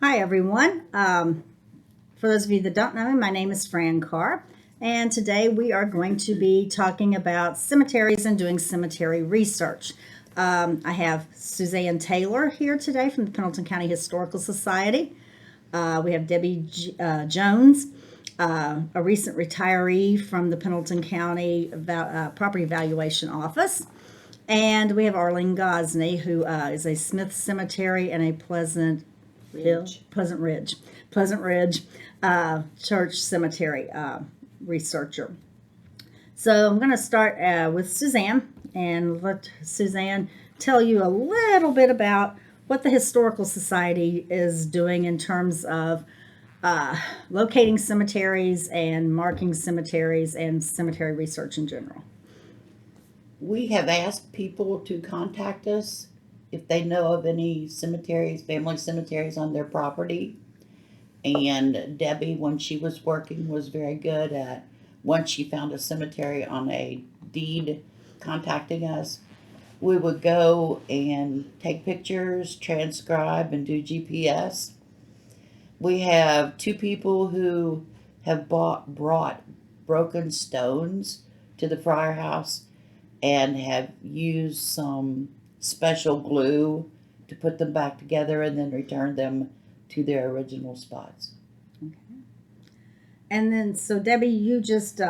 Hi, everyone. For those of you that don't know me, my name is Fran Carr, and today we are going to be talking about cemeteries and doing cemetery research. I have Suzan Taylor here today from the Pendleton County Historical Society. We have Debbie Jones, a recent retiree from the Pendleton County Property Valuation Office. And we have Arlene Gosney, who is a Smith Cemetery and a Pleasant Ridge Church Cemetery researcher. So I'm going to start with Suzan and let Suzan tell you a little bit about what the Historical Society is doing in terms of locating cemeteries and marking cemeteries and cemetery research in general. We have asked people to contact us if they know of any cemeteries, family cemeteries on their property. And Debbie, when she was working, was very good at once she found a cemetery on a deed contacting us. We would go and take pictures, transcribe, and do GPS. We have two people who have brought broken stones to the Friar House and have used some special glue to put them back together and then return them to their original spots. Okay. And then, so Debbie, you just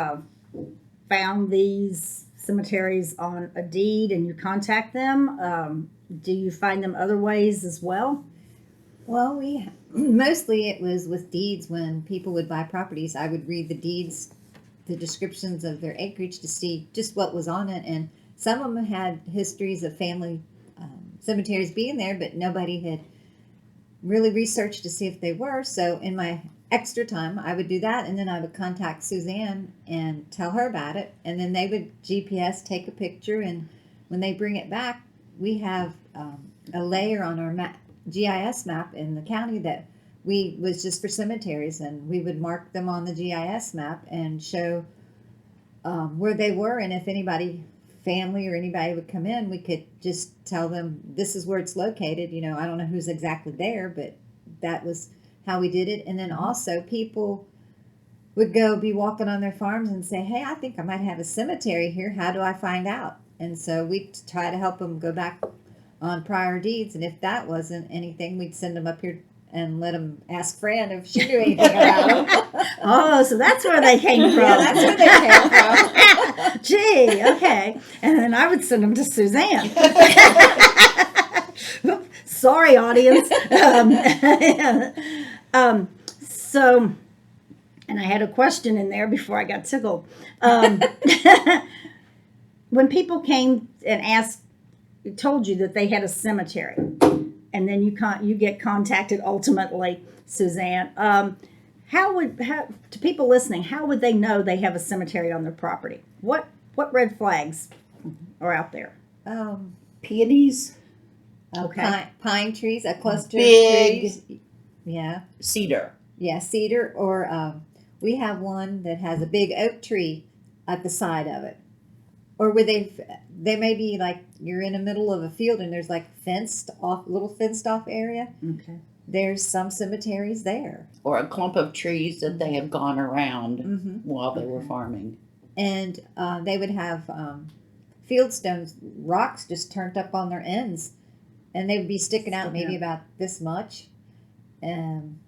found these cemeteries on a deed and you contact them. Do you find them other ways as well? Well, we mostly it was with deeds when people would buy properties. I would read the deeds, the descriptions of their acreage to see just what was on it, and some of them had histories of family cemeteries being there, but nobody had really researched to see if they were. So in my extra time, I would do that, and then I would contact Suzanne and tell her about it, and then they would GPS take a picture, and when they bring it back, we have a layer on our GIS map in the county that we was just for cemeteries, and we would mark them on the GIS map and show where they were, and if anybody family or anybody would come in, we could just tell them this is where it's located. I don't know who's exactly there, but that was how we did it. And then also people would be walking on their farms and say, hey, I think I might have a cemetery here, how do I find out? And so we try to help them go back on prior deeds, and if that wasn't anything, we'd send them up here and let them ask Fran if she knew anything about them. Oh, so that's where they came from. Yeah, that's where they came from. Gee, okay. And then I would send them to Suzanne. Sorry, audience. So, and I had a question in there before I got tickled. When people came and told you that they had a cemetery, and then you get contacted ultimately, Suzanne. To people listening, how would they know they have a cemetery on their property? What red flags are out there? Peonies, Okay. Pine trees, a cluster big of trees. Yeah, cedar. cedar, or we have one that has a big oak tree at the side of it. Or where they may be like you're in the middle of a field and there's like little fenced off area. Okay. There's some cemeteries there. Or a clump of trees that they have gone around while they were Okay. farming. And they would have field stones, rocks just turned up on their ends, and they would be sticking out maybe about this much. I'm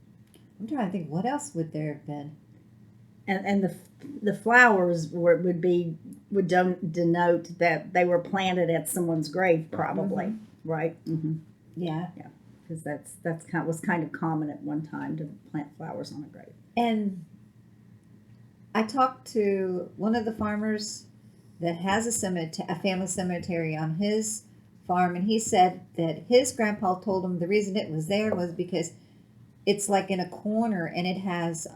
trying to think, what else would there have been? And the flowers would denote that they were planted at someone's grave, probably, right? Mm-hmm. Yeah. Because that's was kind of common at one time to plant flowers on a grave. And I talked to one of the farmers that has a family cemetery on his farm, and he said that his grandpa told him the reason it was there was because it's like in a corner, and it has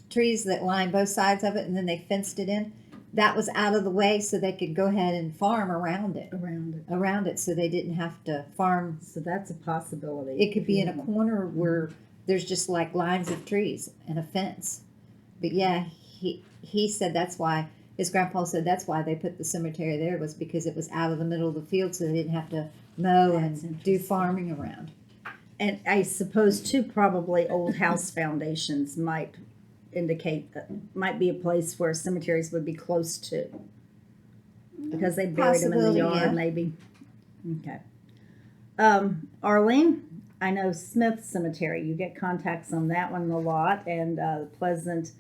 trees that line both sides of it, and then they fenced it in. That was out of the way so they could go ahead and farm around it, so they didn't have to farm. So that's a possibility. It could be in a corner where there's just like lines of trees and a fence. But yeah, he said that's why his grandpa said that's why they put the cemetery there, was because it was out of the middle of the field, so they didn't have to mow That's and do farming around. And I suppose too, probably old house foundations might indicate that might be a place where cemeteries would be close to, because they buried them in the Possibility, yard, yeah. maybe. Okay. Arlene, I know Smith Cemetery. You get contacts on that one a lot, and Pleasant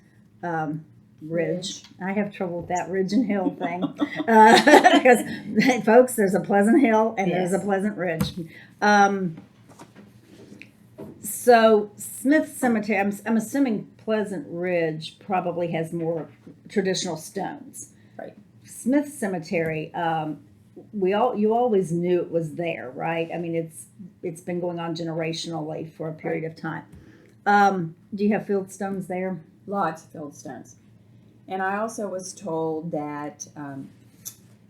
Ridge. I have trouble with that Ridge and Hill thing because, folks, there's a Pleasant Hill and there's a Yes. Pleasant Ridge. So Smith Cemetery, I'm assuming Pleasant Ridge probably has more traditional stones. Right. Smith Cemetery, you always knew it was there, right? I mean, it's been going on generationally for a period of time. Do you have field stones there? Lots of field stones. And I also was told that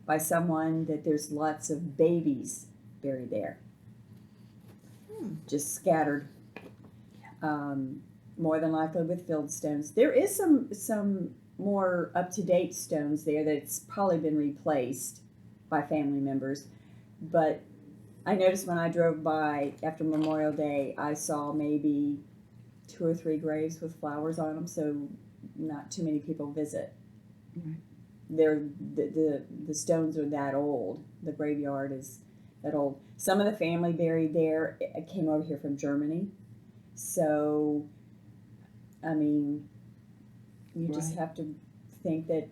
by someone that there's lots of babies buried there, just scattered. More than likely with field stones. There is some more up to date stones there that's probably been replaced by family members, but I noticed when I drove by after Memorial Day, I saw maybe 2 or 3 graves with flowers on them, so not too many people visit. Right. The stones are that old. The graveyard is that old. Some of the family buried there came over here from Germany, so I mean, you just Right. have to think that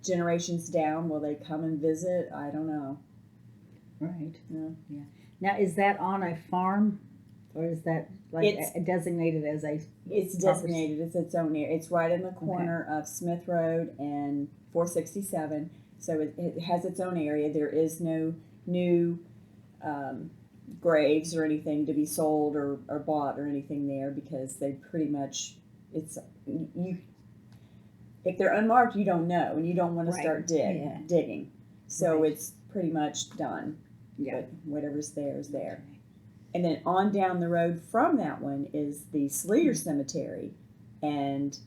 generations down, will they come and visit? I don't know. Right. Yeah. Now, is that on a farm, or is that like It's- designated as a? It's designated as its own area. It's right in the corner of Smith Road and 467, so it has its own area. There is no new graves or anything to be sold or bought or anything there, because they pretty much, it's you. If they're unmarked, you don't know, and you don't want to Right. start Yeah. digging. So Right. it's pretty much done. Yeah. But whatever's there is there. And then on down the road from that one is the Sleater Cemetery, and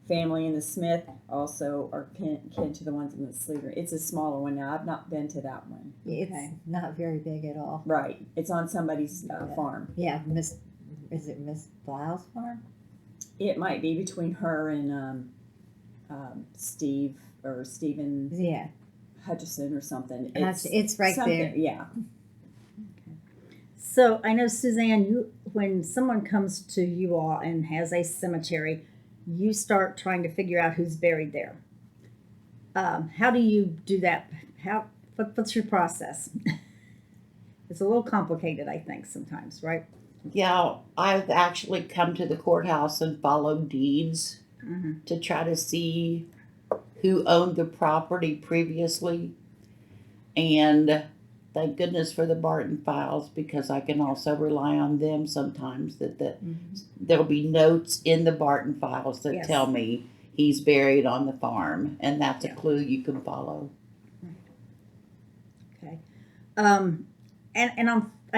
family in the Smith also are kin to the ones in the Sleater. It's a smaller one now. I've not been to that one. It's Okay. not very big at all. Right. It's on somebody's farm. Yeah, is it Miss Blau's farm? It might be between her and Steve or Stephen Yeah, Hutchison or something. it's right something, there. Yeah. So I know, Suzanne, when someone comes to you all and has a cemetery, you start trying to figure out who's buried there. How do you do that? What's your process? It's a little complicated, I think, sometimes, right? Yeah, I've actually come to the courthouse and followed deeds Mm-hmm. to try to see who owned the property previously. And thank goodness for the Barton files, because I can also rely on them sometimes that there'll be notes in the Barton files that Yes. tell me he's buried on the farm, and that's a Yeah. clue you can follow. Okay. I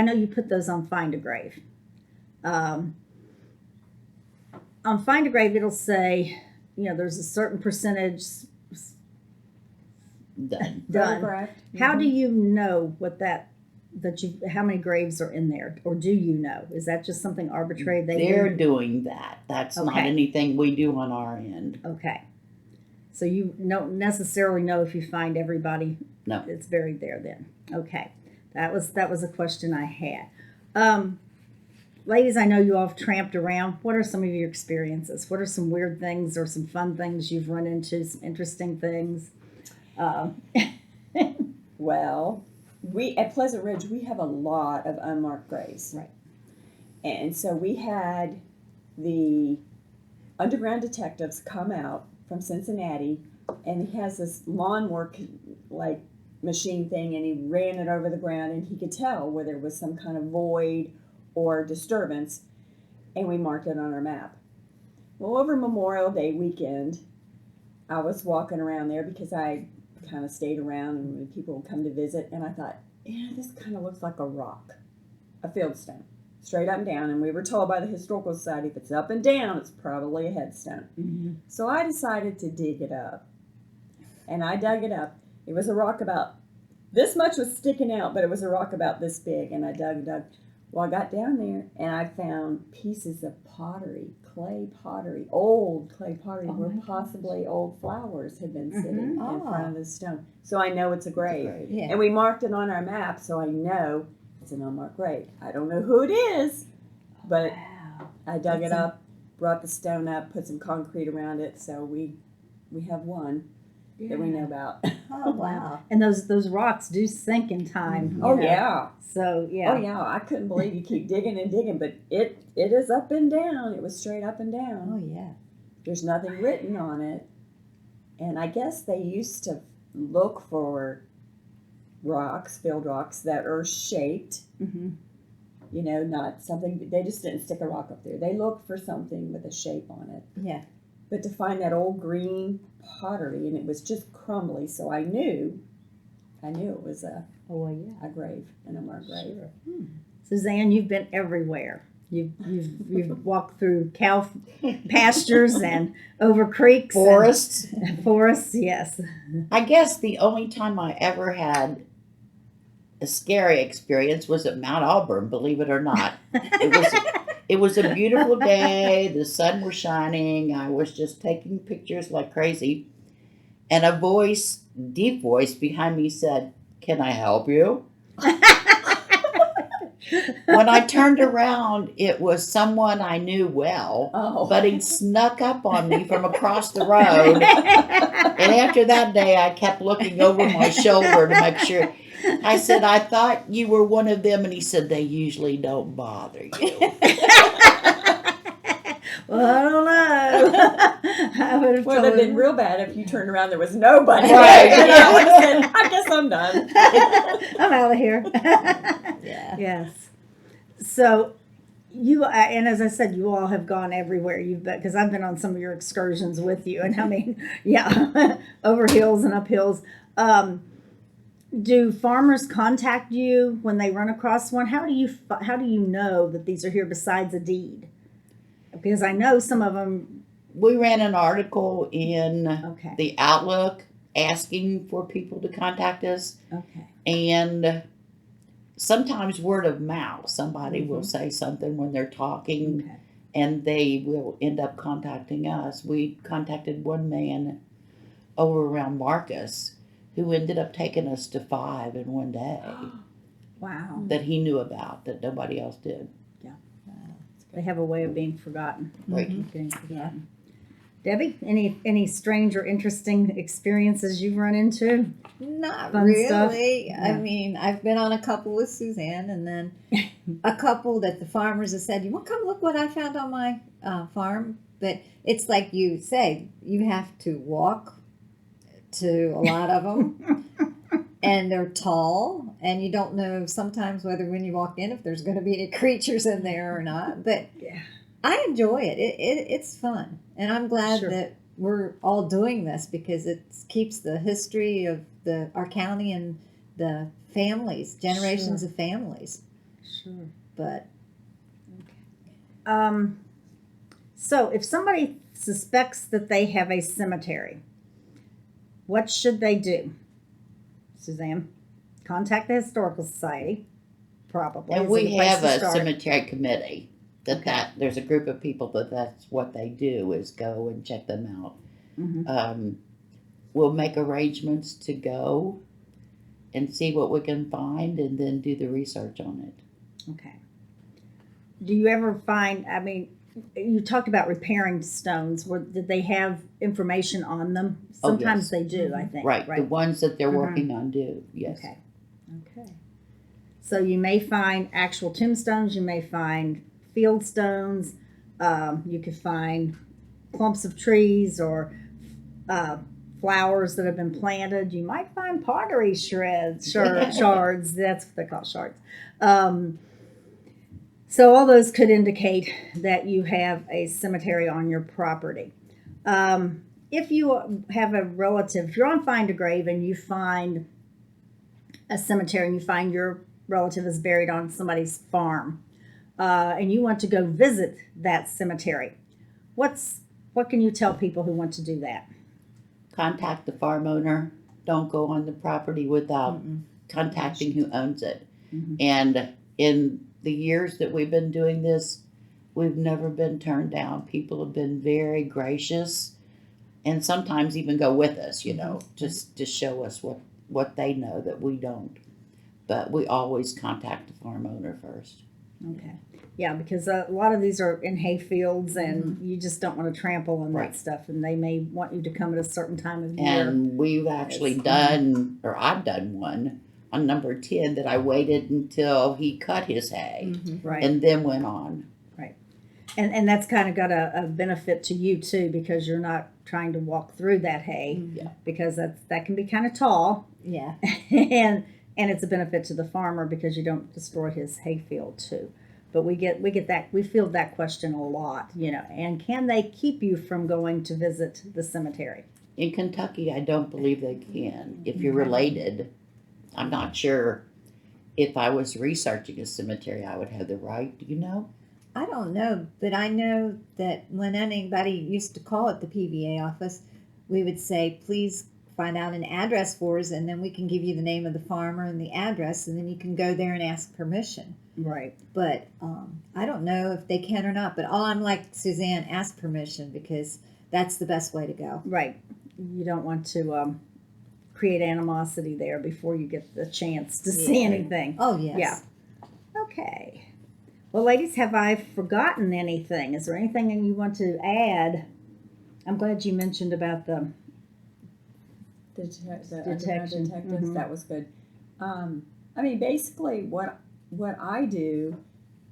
know you put those on Find a Grave. On Find a Grave, it'll say, there's a certain percentage Done. done. Photographed. How do you know how many graves are in there, or do you know? Is that just something arbitrary? They're doing that. That's not Okay. anything we do on our end. Okay. So you don't necessarily know if you find everybody No. that's buried there then. Okay. That was a question I had. Ladies, I know you all have tramped around. What are some of your experiences? What are some weird things or some fun things you've run into, some interesting things? Well, we at Pleasant Ridge, we have a lot of unmarked graves. Right. And so we had the underground detectives come out from Cincinnati, and he has this lawnmower like machine thing, and he ran it over the ground, and he could tell where there was some kind of void or disturbance, and we marked it on our map. Well, over Memorial Day weekend, I was walking around there because I kind of stayed around and when people would come to visit, and I thought, yeah, this kind of looks like a rock, a fieldstone, straight up and down. And we were told by the Historical Society, if it's up and down, it's probably a headstone. Mm-hmm. So I decided to dig it up, and I dug it up. It was a rock about this much was sticking out, but it was a rock about this big, and I dug. Well, I got down there and I found pieces of pottery, clay pottery, old clay pottery, Oh where my possibly old flowers had been sitting in Oh. front of the stone. So I know it's a grave. Yeah. And we marked it on our map, so I know it's an unmarked grave. I don't know who it is, but Wow. I dug it That's up, brought the stone up, put some concrete around it, so we have one that we know about. Oh, wow. And those rocks do sink in time. Oh you know. yeah. So yeah. Oh yeah. I couldn't believe you keep digging and digging, but it is up and down. It was straight up and down. Oh, yeah. There's nothing written on it. And I guess they used to look for rocks, filled rocks that are shaped, Mm-hmm. you know, not something, they just didn't stick a rock up there. They looked for something with a shape on it. Yeah. But to find that old green pottery, and it was just crumbly, so I knew it was Oh well, yeah. a grave, an unmarked grave. Sure. Suzanne, you've been everywhere. You've walked through cow pastures and over creeks, Forests. and forests. Yes. I guess the only time I ever had a scary experience was at Mount Auburn, believe it or not. It was a beautiful day, the sun was shining, I was just taking pictures like crazy, and a voice, deep voice behind me said, "Can I help you?" When I turned around, it was someone I knew well, Oh. but he'd snuck up on me from across the road. And after that day, I kept looking over my shoulder to make sure. I said, "I thought you were one of them." And he said, "They usually don't bother you." Well, I don't know. I would have Well, it'd told have been him. real bad if you turned around there was nobody. Right. And I would have said, I guess I'm done. I'm out of here. Yeah. Yes. So you and as I said, you all have gone everywhere. You've been because I've been on some of your excursions with you, and I mean, yeah, over hills and up hills. Do farmers contact you when they run across one? How do you know that these are here besides a deed? Because I know some of them. We ran an article in Okay. the Outlook asking for people to contact us, Okay. and sometimes word of mouth. Somebody will say something when they're talking, Okay. and they will end up contacting us. We contacted one man over around Marcus who ended up taking us to 5 in one day Wow. that he knew about that nobody else did. They have a way of being forgotten. Right. Being forgotten. Debbie, any strange or interesting experiences you've run into? Not Fun really. stuff? I mean, I've been on a couple with Suzanne, and then a couple that the farmers have said, "You want to come look what I found on my farm?" But it's like you say, you have to walk to a lot of them, and they're tall, and you don't know sometimes whether when you walk in if there's going to be any creatures in there or not. But Yeah. I enjoy it. It's fun, and I'm glad Sure. that we're all doing this because it keeps the history of our county and the families, generations of families. Sure. But So if somebody suspects that they have a cemetery, what should they do? Suzanne, contact the Historical Society, probably. And is we good place have to a start. cemetery committee Okay. there's a group of people that's what they do is go and check them out. Mhm. We'll make arrangements to go and see what we can find and then do the research on it. Okay. Do you ever find, I mean, you talked about repairing stones. Did they have information on them? Oh, Sometimes yes. they do, I think. Right, the ones that they're Mhm. working on do, yes. Okay. Okay. So you may find actual tombstones. You may find field stones. You could find clumps of trees or flowers that have been planted. You might find pottery shards. That's what they call shards. So all those could indicate that you have a cemetery on your property. If you have a relative, if you're on Find a Grave and you find a cemetery and you find your relative is buried on somebody's farm, and you want to go visit that cemetery, what can you tell people who want to do that? Contact the farm owner. Don't go on the property without contacting who owns it. Mhm. And in the years that we've been doing this, we've never been turned down. People have been very gracious and sometimes even go with us, just to show us what they know that we don't. But we always contact the farm owner first. Okay. Yeah, because a lot of these are in hay fields, and you just don't want to trample on Right. that stuff, and they may want you to come at a certain time of year. And we've actually I've done one on number 10 that I waited until he cut his hay Right. and then went on. And that's kind of got a benefit to you too, because you're not trying to walk through that hay, Yeah. because that can be kind of tall, Yeah. and it's a benefit to the farmer because you don't destroy his hay field too. But we get that, we field that question a lot, and can they keep you from going to visit the cemetery? In Kentucky, I don't believe they can. If you're related, I'm not sure. If I was researching a cemetery, I would have the right. Do you know? I don't know, but I know that when anybody used to call at the PVA office, we would say, please find out an address for us, and then we can give you the name of the farmer and the address, and then you can go there and ask permission. Right. But I don't know if they can or not, but all I'm like Suzanne, ask permission, because that's the best way to go. Right. You don't want to create animosity there before you get the chance to see anything. Oh, yes. Yeah. Okay. Well, ladies, have I forgotten anything? Is there anything you want to add? I'm glad you mentioned about the The Detection. detectives, that was good. I mean, basically, what I do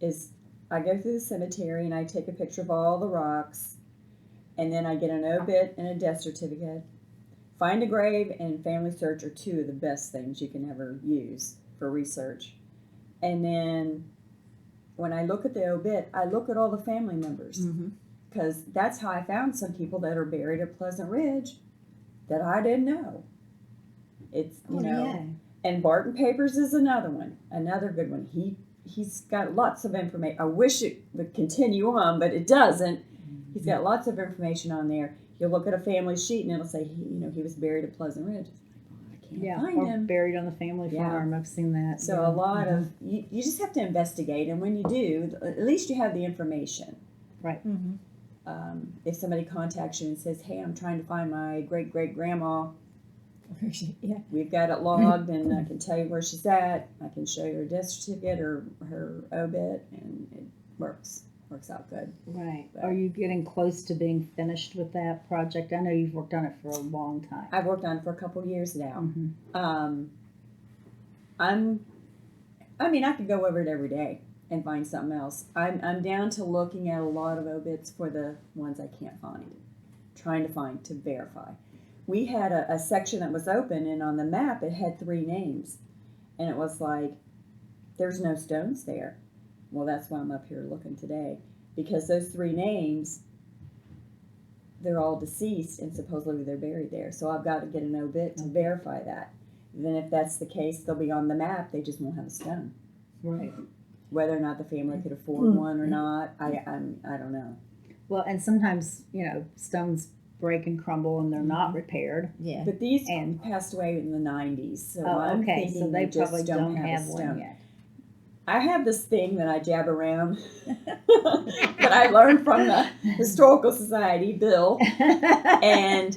is I go through the cemetery and I take a picture of all the rocks, and then I get an obit and a death certificate. Find a grave and family search are two of the best things you can ever use for research. And then when I look at the obit, I look at all the family members, because that's how I found some people that are buried at Pleasant Ridge that I didn't know. It's and Barton Papers is another good one. He's got lots of information. I wish it would continue on, but it doesn't. He's got lots of information on there. You'll look at a family sheet and it'll say he was buried at Pleasant Ridge. I can't find or him. buried on the family farm. I've seen that. So a lot of you just have to investigate, and when you do, at least you have the information. Right. If somebody contacts you and says, "Hey, I'm trying to find my great great grandma," we've got it logged, and I can tell you where she's at. I can show you her death certificate or her obit, and it works out good. Right. Are you getting close to being finished with that project? I know you've worked on it for a long time. I've worked on it for a couple of years now. I could go over it every day and find something else. I'm down to looking at a lot of obits for the ones I can't find, trying to find to verify. We had a section that was open, and on the map it had 3 names, and it was like, there's no stones there. Well, that's why I'm up here looking today, because those 3 names, they're all deceased, and supposedly they're buried there. So I've got to get an obit to verify that. Then if that's the case, they'll be on the map, they just won't have a stone. Right. Whether or not the family could afford one or not, I don't know. Well, and sometimes, stones break and crumble and they're not repaired. Yeah. But these passed away in the 90s, so Oh, I'm okay. thinking So they just probably don't have have a one stone. yet. I have this thing that I jab around that I learned from the Historical Society, Bill, and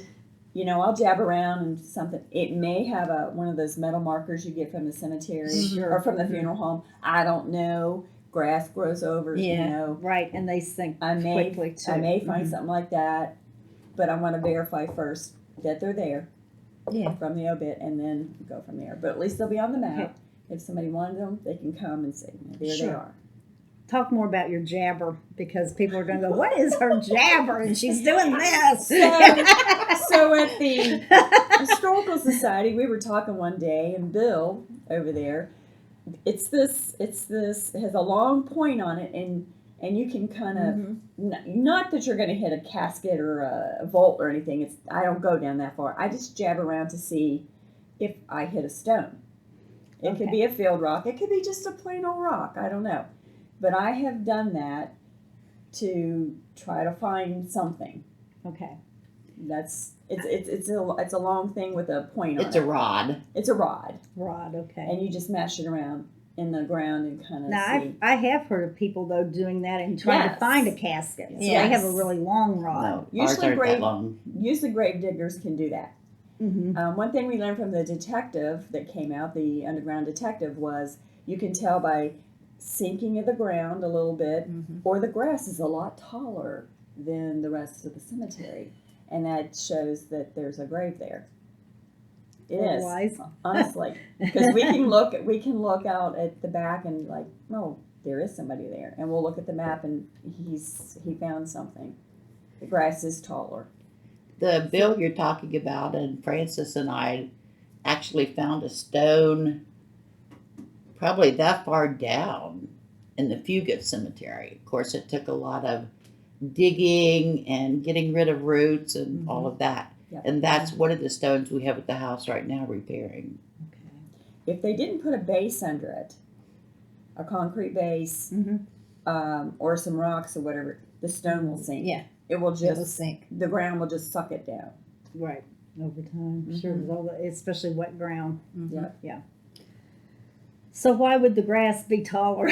I'll jab around and something. It may have one of those metal markers you get from the cemetery or from the funeral home. I don't know. Grass grows over, Right, and they sink quickly too. I may find something like that, but I want to verify first that they're there from the obit, and then go from there. But at least they'll be on the map. Okay. If somebody wanted them, they can come and say, there they are. Talk more about your jabber, because people are going to go, what is her jabber? And she's doing this. So at the Historical Society, we were talking one day, and Bill over there, it has a long point on it, and you can kind of, not that you're going to hit a casket or a vault or anything. I don't go down that far. I just jab around to see if I hit a stone. It could be a field rock. It could be just a plain old rock. I don't know. But I have done that to try to find something. Okay. It's a long thing with a point on it. It's a rod. It's a rod. Rod, okay. And you just mash it around. in the ground and kind of Now, see. I have heard of people, though, doing that and trying to Yes. find a casket. So Yes. they have a really long rod. No, ours Usually aren't grave- that long. Usually grave diggers can do that. Mm-hmm. One thing we learned from the detective that came out, the underground detective, was you can tell by sinking of the ground a little bit, or the grass is a lot taller than the rest of the cemetery, and that shows that there's a grave there. It is, Wise. honestly, because we can look out at the back and like, oh, there is somebody there, and we'll look at the map and he found something. The grass is taller. The bill you're talking about, and Francis and I actually found a stone probably that far down in the Fugit Cemetery. Of course, it took a lot of digging and getting rid of roots and all of that. Yep. And that's one of the stones we have at the house right now repairing. If they didn't put a base under it, a concrete base, Mm-hmm. or some rocks or whatever, the stone will sink. Yeah, It will it'll just, sink. the ground will just suck it down. Right. Over time. Sure. With all the, especially wet ground. Yeah. So why would the grass be taller?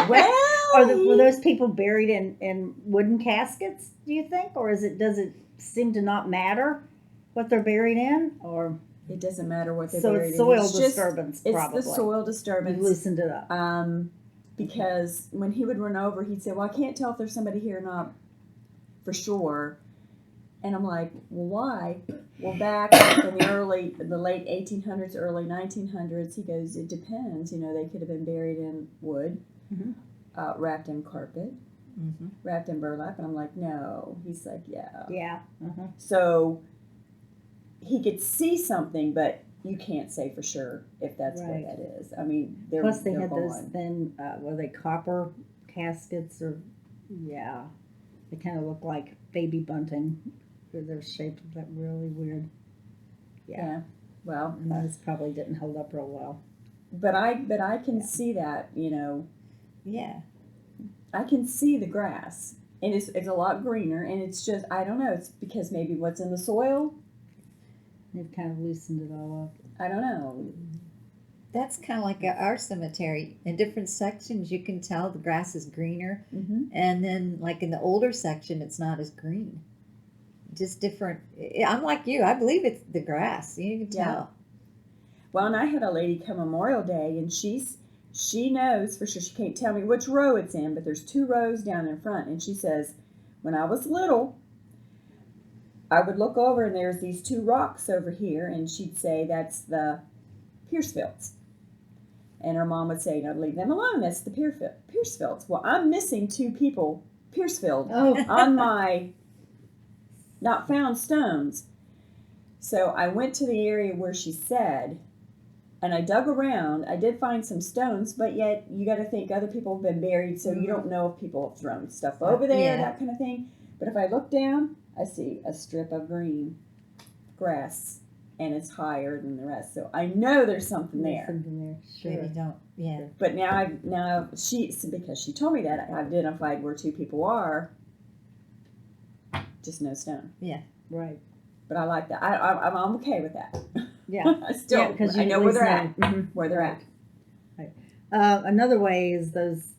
Well, Were those people buried in wooden caskets, do you think? Or does it seem to not matter what they're buried in? Or it doesn't matter what they're so buried it's in. soil It's just- disturbance, It's probably. the soil You've disturbance. loosened it up. Because when he would run over, he'd say, "Well, I can't tell if there's somebody here or not for sure." And I'm like, "Well, why?" Well, back in the late 1800s, early 1900s, he goes, "It depends. You know, they could have been buried in wood, Mhm. wrapped in carpet, wrapped in burlap." And I'm like, "No." He's like, "Yeah." Yeah. Uh-huh. So he could see something, but you can't say for sure if that's Right. what that is. I mean, they're Plus they they're had those gone. thin, were they copper caskets or, yeah. They kind of look like baby bunting. They're shaped that really weird. Yeah. Well, And those probably didn't hold up real well. but I can see that, you know, Yeah. I can see the grass, and it's a lot greener, and it's just, I don't know, it's because maybe what's in the soil, They've kind of loosened it all up. I don't know. That's kind of like our cemetery. In different sections, you can tell the grass is greener, and then like in the older section, it's not as green. Just different. I'm like you. I believe it's the grass. You can Yeah. tell. Well, and I had a lady come Memorial Day, and she knows for sure, she can't tell me which row it's in, but there's 2 rows down in front, and she says, when I was little, I would look over and there's these 2 rocks over here, and she'd say that's the Piercefields. And her mom would say, no, leave them alone, that's the Piercefields. Well, I'm missing 2 people, Piercefield, on my not found stones. So I went to the area where she said, and I dug around. I did find some stones, but yet you got to think other people have been buried, so you don't know if people have thrown stuff over there, Yeah. that kind of thing. But if I look down, I see a strip of green grass, and it's higher than the rest. So I know there's something there. Something there. Maybe Sure. don't. Yeah. But now because she told me that, I identified where 2 people are. Just no stone. Right. But I like that. I'm okay with that. Yeah. I still, because I know where they're at. Mhm. Where they're at. Another way is those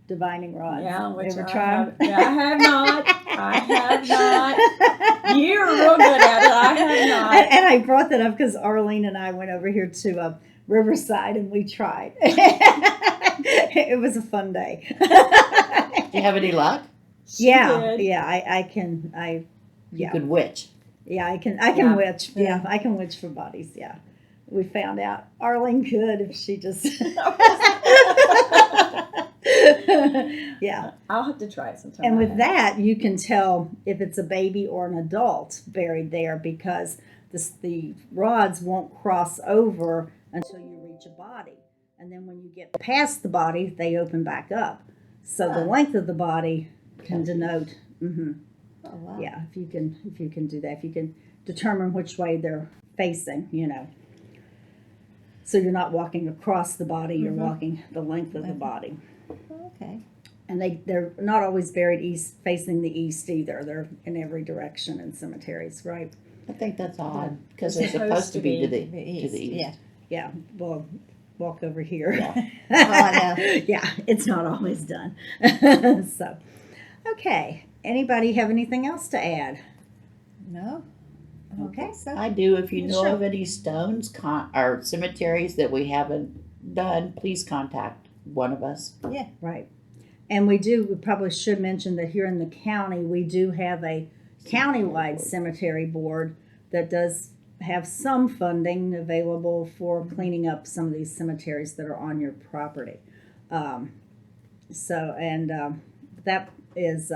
divining rods. Yeah, which Ever I try 'em? have, yeah, I have not. I have not. You're real good at it. I have not. And I brought that up because Arlene and I went over here to Riverside and we tried. It was a fun day. Do you have any luck? She Yeah, did. yeah. I can. You Yeah. could witch. Yeah, I can Yeah. witch. Yeah, I can witch for bodies. Yeah, we found out Arlene could if she just. Yeah, I'll have to try it sometime. and I with have. that you can tell if it's a baby or an adult buried there because the rods won't cross over until you reach a body, and then when you get past the body, they open back up. So the length of the body can denote. Oh wow. Yeah, if you can do that, if you can determine which way they're facing, so you're not walking across the body, you're walking the length of the body. Okay. And they're not always buried facing the east either. They're in every direction in cemeteries, right? I think that's odd because They're they're supposed to be to the The east. Yeah. Yeah. Well, walk over here. Yeah. I Yeah, it's not always done. So, okay. Anybody have anything else to add? No. I don't Okay. think so. I do. If you Yeah, know sure. of any stones or cemeteries that we haven't done, please contact one of us. Right. And we probably should mention that here in the county, we do have a countywide cemetery board that does have some funding available for cleaning up some of these cemeteries that are on your property. That is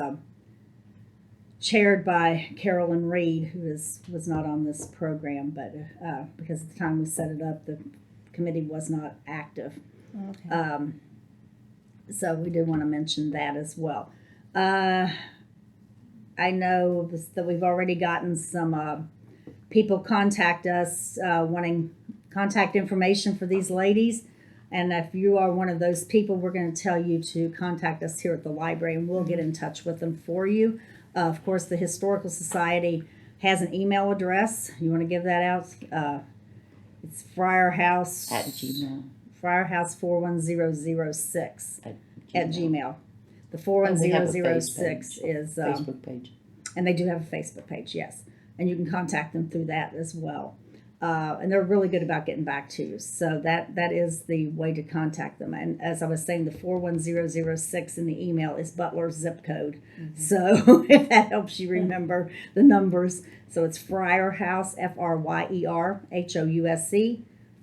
chaired by Carolyn Reed, who was not on this program, but because at the time we set it up, the committee was not active. Okay. So we do want to mention that as well. I know that we've already gotten some people contact us wanting contact information for these ladies. And if you are one of those people, we're going to tell you to contact us here at the library and we'll get in touch with them for you. Of course, the Historical Society has an email address. You want to give that out? It's Friarhouse At Gmail. Friarhouse41006 at Gmail. The And we have a 41006 is, Facebook page. and they do have a Facebook page, yes. And you can contact them through that as well. And they're really good about getting back to you. So that is the way to contact them. And as I was saying, the 41006 in the email is Butler's zip code. So if that helps you remember the numbers. So it's Friarhouse, FRYERHOUSE,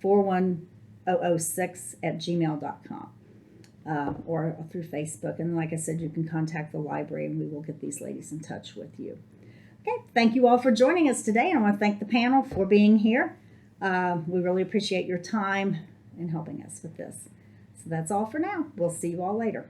41006 at gmail.com. Or through Facebook. And like I said, you can contact the library and we will get these ladies in touch with you. Okay, thank you all for joining us today. And I want to thank the panel for being here. We really appreciate your time and helping us with this. So that's all for now. We'll see you all later.